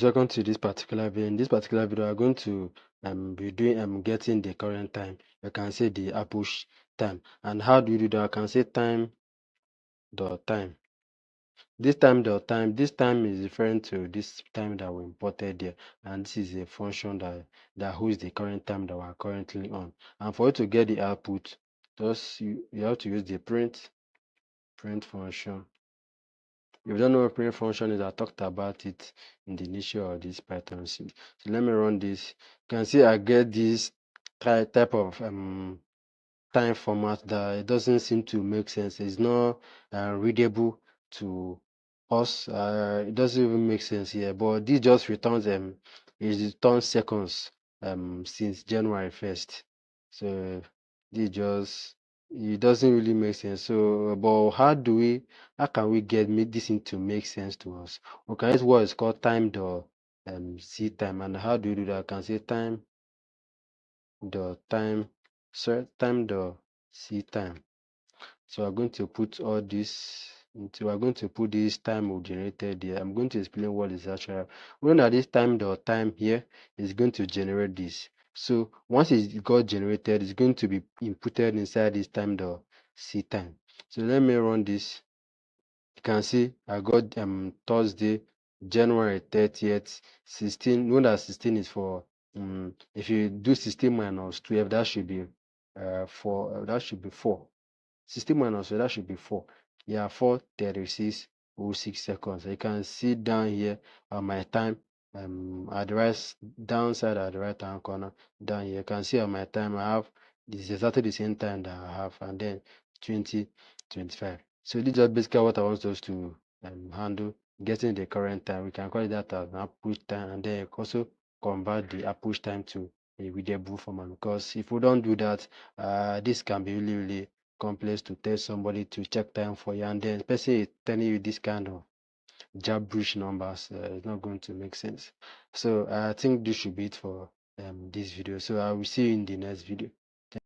Welcome to this particular video. In this particular video, I'm going to be doing getting the current time. You can say the Epoch time. And how do you do that? I can say time.time. This time.time, this time is referring to this time that we imported here, and this is a function that holds the current time that we are currently on. And for you to get the output, just you have to use the print function. If you don't know what print function is, I talked about it in the initial of this Python. So let me run this. You can see I get this type of time format that it doesn't seem to make sense. It's not readable to us. It doesn't even make sense here. But this just returns it returns seconds since January 1st. So this just it doesn't really make sense. So but how can we get this into make sense to us? We can use what is called time.ctime. And how do you do that? I can say time.ctime. So we're going to put all this into we're going to put this time we generated here. I'm going to explain what is actually when at this time here is going to generate this. So once it got generated, it's going to be inputted inside this time.ctime. So let me run this. You can see I got Thursday, January 30th, 16. Know that 16 is for if you do 16 minus 12, that should be 4. That should be 4. 16 minus 12, that should be 4. Yeah, 4:36:06 seconds. You can see down here on my time at the right downside at the right hand corner down here. You can see on my time I have this is exactly the same time that I have, and then 20:25. So this is just basically what I want us to handle, getting the current time. We can call it that as an approach time, and then also convert the approach time to a readable format, because if we don't do that, this can be really complex to tell somebody to check time for you, and then the person is telling you this kind of jabberish numbers. It's not going to make sense. So I think this should be it for this video. So I will see you in the next video.